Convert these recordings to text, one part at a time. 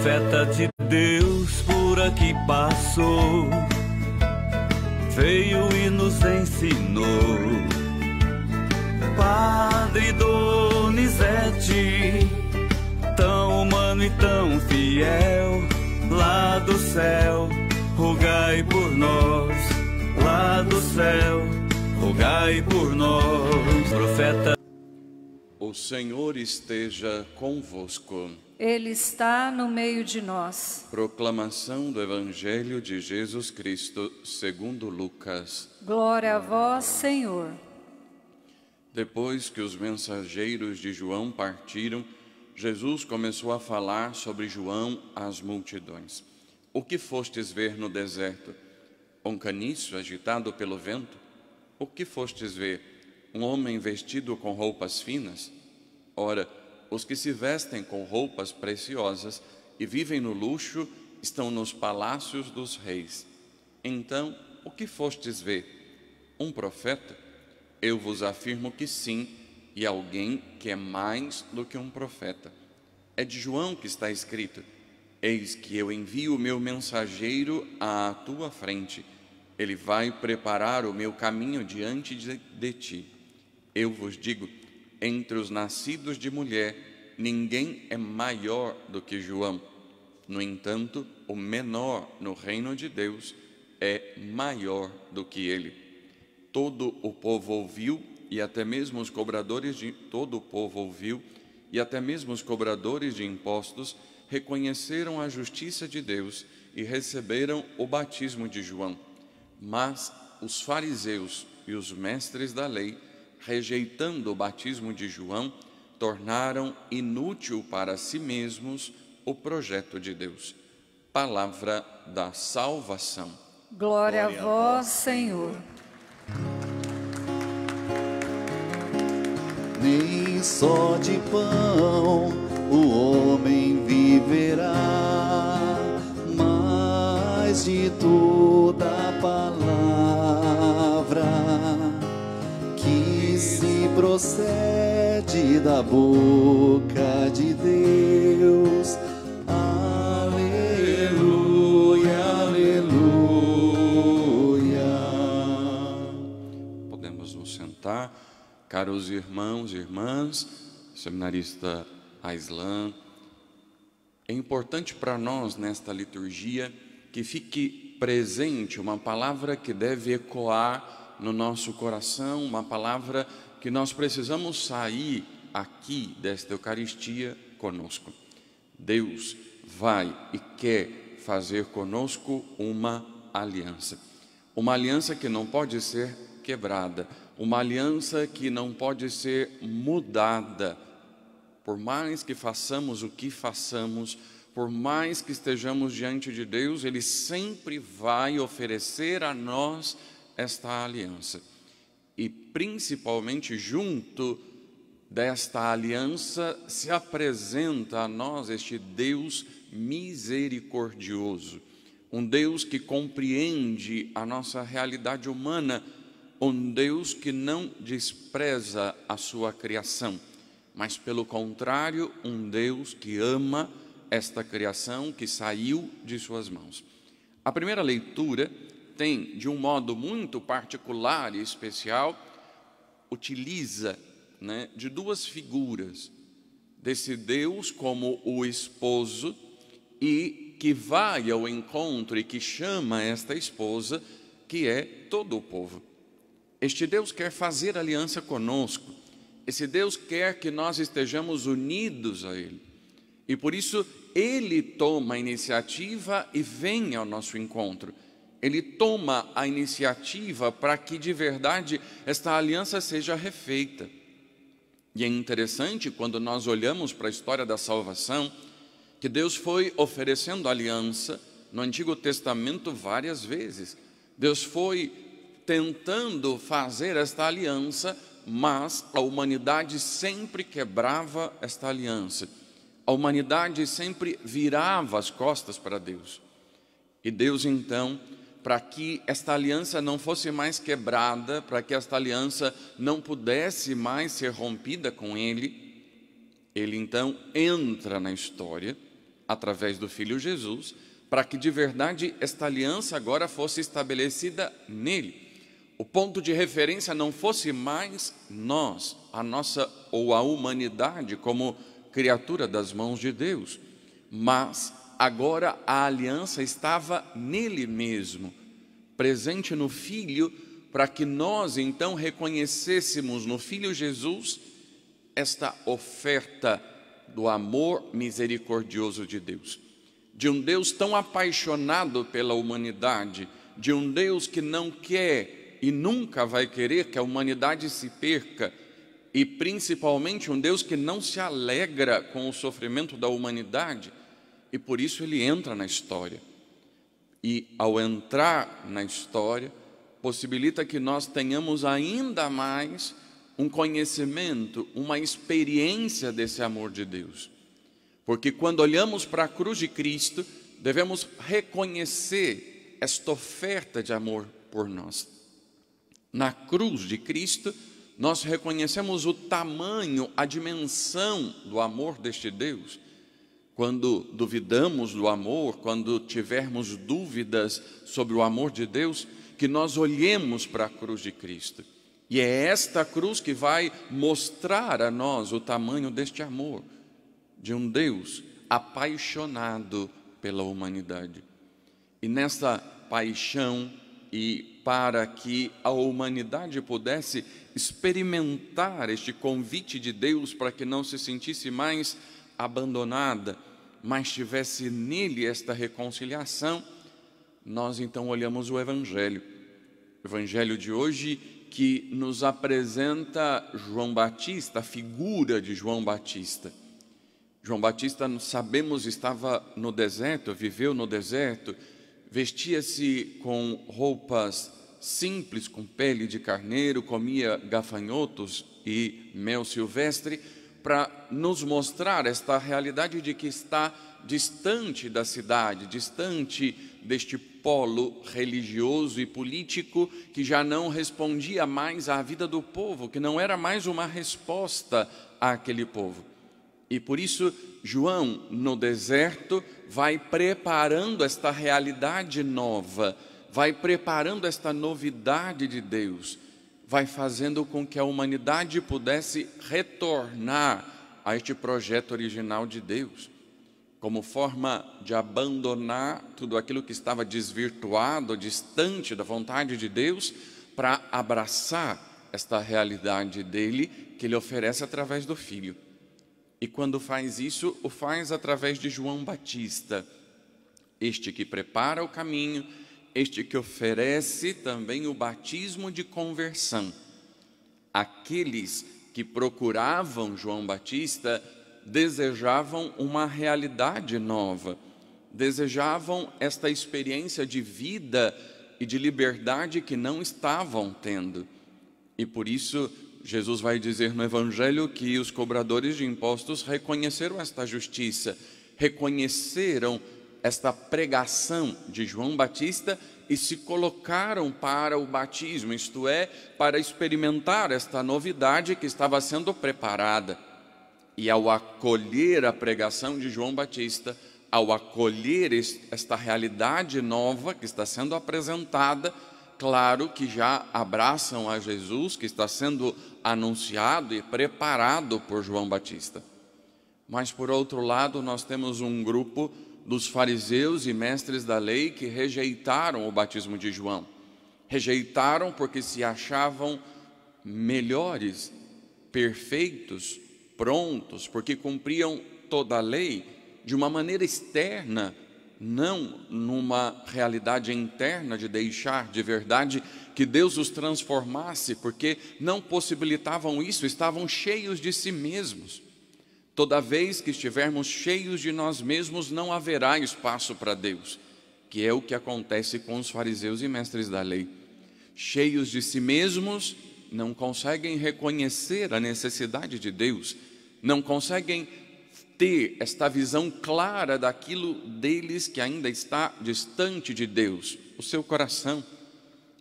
profeta de Deus por aqui passou, veio e nos ensinou. Padre Donizete, tão humano e tão fiel, lá do céu, rogai por nós. Lá do céu, rogai por nós. Profeta. O Senhor esteja convosco. Ele está no meio de nós. Proclamação do Evangelho de Jesus Cristo segundo Lucas. Glória a vós, Senhor. Depois que os mensageiros de João partiram, Jesus começou a falar sobre João às multidões. O que fostes ver no deserto? Um caniço agitado pelo vento? O que fostes ver? Um homem vestido com roupas finas? Ora, os que se vestem com roupas preciosas e vivem no luxo estão nos palácios dos reis. Então, o que fostes ver? Um profeta? Eu vos afirmo que sim, e alguém que é mais do que um profeta. É de João que está escrito: eis que eu envio o meu mensageiro à tua frente. Ele vai preparar o meu caminho diante de ti. Eu vos digo, entre os nascidos de mulher, ninguém é maior do que João. No entanto, o menor no reino de Deus é maior do que ele. Todo o povo ouviu, e até mesmo os cobradores de impostos reconheceram a justiça de Deus e receberam o batismo de João. Mas os fariseus e os mestres da lei, rejeitando o batismo de João, tornaram inútil para si mesmos o projeto de Deus. Palavra da salvação. Glória a vós, Senhor. Nem só de pão o homem viverá, mas de toda a palavra que se procede da boca de Deus. Aleluia, aleluia. Podemos nos sentar, caros irmãos e irmãs, seminarista Aislan. É importante para nós nesta liturgia que fique presente uma palavra que deve ecoar no nosso coração, uma palavra que nós precisamos sair aqui desta Eucaristia conosco. Deus vai e quer fazer conosco uma aliança que não pode ser quebrada, uma aliança que não pode ser mudada. Por mais que façamos o que façamos, por mais que estejamos diante de Deus, Ele sempre vai oferecer a nós esta aliança. E principalmente junto desta aliança se apresenta a nós este Deus misericordioso, um Deus que compreende a nossa realidade humana, um Deus que não despreza a sua criação, mas pelo contrário, um Deus que ama esta criação que saiu de suas mãos. A primeira leitura tem, de um modo muito particular e especial, utiliza de duas figuras desse Deus como o esposo e que vai ao encontro e que chama esta esposa, que é todo o povo. Este Deus quer fazer aliança conosco. Esse Deus quer que nós estejamos unidos a Ele. E por isso Ele toma a iniciativa e vem ao nosso encontro. Ele toma a iniciativa para que de verdade esta aliança seja refeita. E é interessante quando nós olhamos para a história da salvação, que Deus foi oferecendo aliança no Antigo Testamento várias vezes. Deus foi tentando fazer esta aliança, mas a humanidade sempre quebrava esta aliança. A humanidade sempre virava as costas para Deus. E Deus então, para que esta aliança não fosse mais quebrada, para que esta aliança não pudesse mais ser rompida com Ele, Ele então entra na história, através do Filho Jesus, para que de verdade esta aliança agora fosse estabelecida nele. O ponto de referência não fosse mais nós, a nossa ou a humanidade como criatura das mãos de Deus, mas agora a aliança estava nele mesmo, presente no Filho, para que nós então reconhecêssemos no Filho Jesus esta oferta do amor misericordioso de Deus, de um Deus tão apaixonado pela humanidade, de um Deus que não quer e nunca vai querer que a humanidade se perca, e principalmente um Deus que não se alegra com o sofrimento da humanidade, e por isso ele entra na história. E ao entrar na história, possibilita que nós tenhamos ainda mais um conhecimento, uma experiência desse amor de Deus. Porque quando olhamos para a cruz de Cristo, devemos reconhecer esta oferta de amor por nós. Na cruz de Cristo, nós reconhecemos o tamanho, a dimensão do amor deste Deus. Quando duvidamos do amor, quando tivermos dúvidas sobre o amor de Deus, que nós olhemos para a cruz de Cristo. E é esta cruz que vai mostrar a nós o tamanho deste amor, de um Deus apaixonado pela humanidade. E nessa paixão, e para que a humanidade pudesse experimentar este convite de Deus para que não se sentisse mais abandonada, mas tivesse nele esta reconciliação, nós então olhamos o Evangelho de hoje, que nos apresenta João Batista, a figura de João Batista. João Batista, sabemos, estava no deserto, viveu no deserto, vestia-se com roupas simples, com pele de carneiro, comia gafanhotos e mel silvestre, para nos mostrar esta realidade de que está distante da cidade, distante deste polo religioso e político que já não respondia mais à vida do povo, que não era mais uma resposta àquele povo. E por isso João, no deserto, vai preparando esta realidade nova, vai preparando esta novidade de Deus, vai fazendo com que a humanidade pudesse retornar a este projeto original de Deus, como forma de abandonar tudo aquilo que estava desvirtuado, distante da vontade de Deus, para abraçar esta realidade dele, que ele oferece através do Filho. E quando faz isso, o faz através de João Batista, este que prepara o caminho, este que oferece também o batismo de conversão. Aqueles que procuravam João Batista desejavam uma realidade nova, desejavam esta experiência de vida e de liberdade que não estavam tendo. E por isso Jesus vai dizer no Evangelho que os cobradores de impostos reconheceram esta justiça, reconheceram esta pregação de João Batista e se colocaram para o batismo, isto é, para experimentar esta novidade que estava sendo preparada. E ao acolher a pregação de João Batista, ao acolher esta realidade nova que está sendo apresentada, claro que já abraçam a Jesus, que está sendo anunciado e preparado por João Batista. Mas, por outro lado, nós temos um grupo dos fariseus e mestres da lei que rejeitaram o batismo de João. Rejeitaram porque se achavam melhores, perfeitos, prontos, porque cumpriam toda a lei de uma maneira externa, não numa realidade interna de deixar de verdade que Deus os transformasse, porque não possibilitavam isso, estavam cheios de si mesmos. Toda vez que estivermos cheios de nós mesmos, não haverá espaço para Deus, que é o que acontece com os fariseus e mestres da lei. Cheios de si mesmos, não conseguem reconhecer a necessidade de Deus, não conseguem ter esta visão clara daquilo deles que ainda está distante de Deus, o seu coração,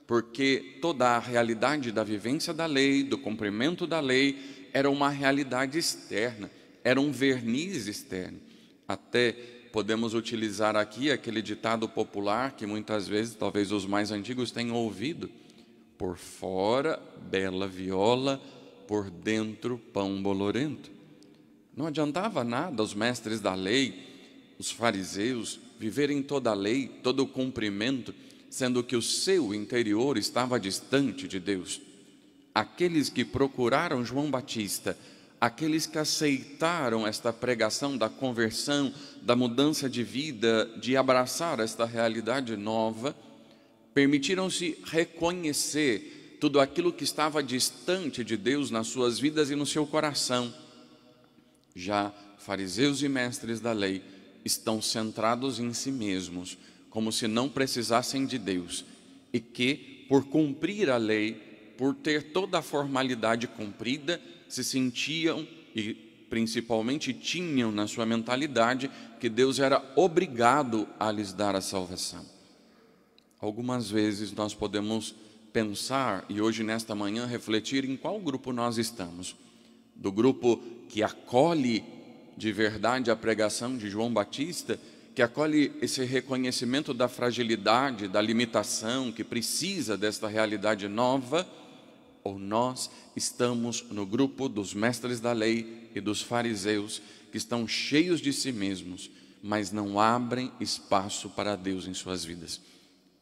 porque toda a realidade da vivência da lei, do cumprimento da lei, era uma realidade externa, era um verniz externo. Até podemos utilizar aqui aquele ditado popular que muitas vezes, talvez os mais antigos tenham ouvido: por fora, bela viola, por dentro, pão bolorento. Não adiantava nada os mestres da lei, os fariseus, viverem toda a lei, todo o cumprimento, sendo que o seu interior estava distante de Deus. Aqueles que procuraram João Batista, aqueles que aceitaram esta pregação da conversão, da mudança de vida, de abraçar esta realidade nova, permitiram-se reconhecer tudo aquilo que estava distante de Deus nas suas vidas e no seu coração. Já fariseus e mestres da lei estão centrados em si mesmos, como se não precisassem de Deus, e que, por cumprir a lei, por ter toda a formalidade cumprida, se sentiam e principalmente tinham na sua mentalidade que Deus era obrigado a lhes dar a salvação. Algumas vezes nós podemos pensar, e hoje nesta manhã refletir em qual grupo nós estamos. Do grupo que acolhe de verdade a pregação de João Batista, que acolhe esse reconhecimento da fragilidade, da limitação, que precisa desta realidade nova, ou nós estamos no grupo dos mestres da lei e dos fariseus, que estão cheios de si mesmos, mas não abrem espaço para Deus em suas vidas.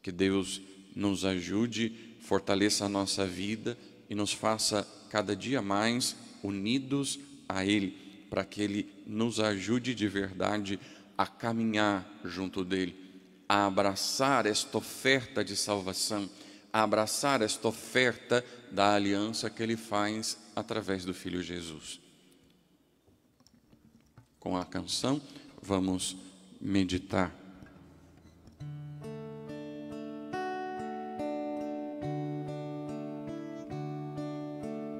Que Deus nos ajude, fortaleça a nossa vida e nos faça cada dia mais unidos a Ele, para que Ele nos ajude de verdade a caminhar junto dEle, a abraçar esta oferta de salvação, a abraçar esta oferta da aliança que Ele faz através do Filho Jesus. Com a canção, vamos meditar.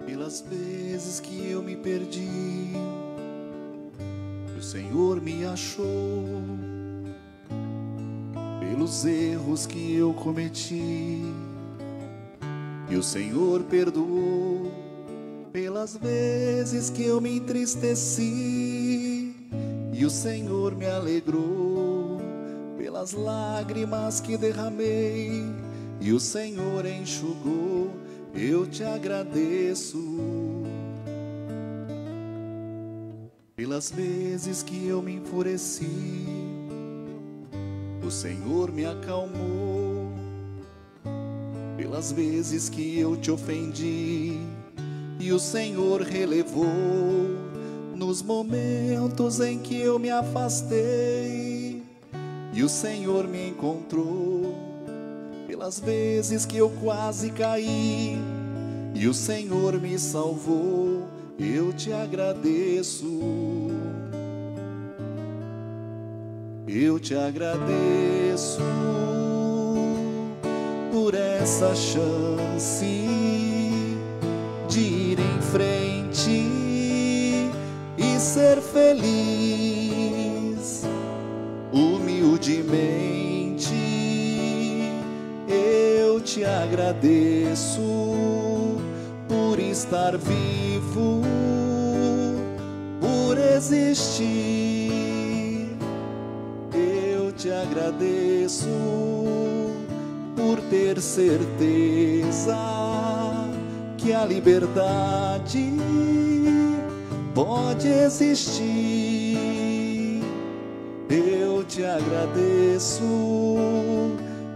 Pelas vezes que eu me perdi, o Senhor me achou. Pelos erros que eu cometi, e o Senhor perdoou. Pelas vezes que eu me entristeci, e o Senhor me alegrou. Pelas lágrimas que derramei, e o Senhor enxugou. Eu te agradeço. Pelas vezes que eu me enfureci, o Senhor me acalmou. Pelas vezes que eu te ofendi, e o Senhor relevou. Nos momentos em que eu me afastei, e o Senhor me encontrou. Pelas vezes que eu quase caí, e o Senhor me salvou. Eu te agradeço. Eu te agradeço por essa chance de ir em frente e ser feliz. Humildemente eu te agradeço por estar vivo, por existir. Eu te agradeço por ter certeza que a liberdade pode existir. Eu te agradeço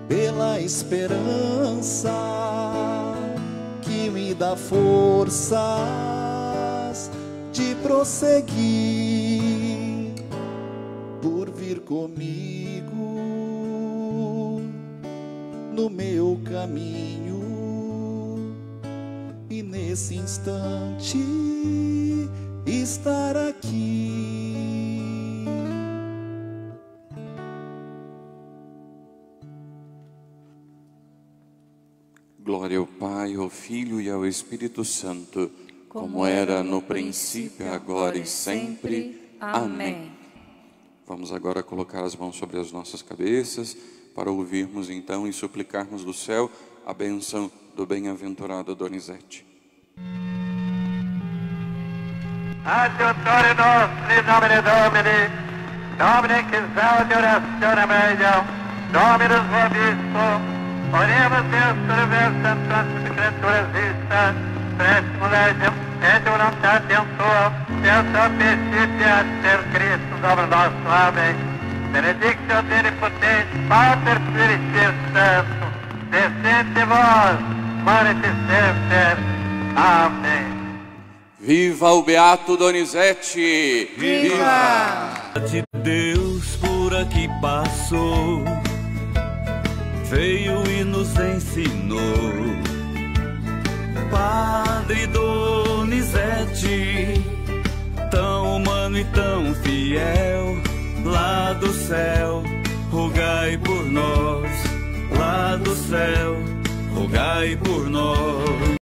pela esperança que me dá forças de prosseguir, por vir comigo no meu caminho e nesse instante estar aqui. Glória ao Pai, ao Filho e ao Espírito Santo, como era no princípio, agora e sempre. Amém. Vamos agora colocar as mãos sobre as nossas cabeças, para ouvirmos então e suplicarmos do céu a bênção do bem-aventurado Donizete. Adiutorinos in nomine Domini, Domine exaudi orazione meglio, Dominus vobiscum, oremos Deus per versam tantas creaturas vista, prestimo legem, et voluntatem tua, Deus obedite per Cristo Domine nostro. Amém. Benedictio Omnipotens, Pater Spiritus Sanctus, descende vós, Maris Semper. Amém. Viva o Beato Donizete! Viva! Deus por aqui passou, veio e nos ensinou. Padre Donizete, tão humano e tão fiel, lá do céu, rogai por nós. Lá do céu, rogai por nós.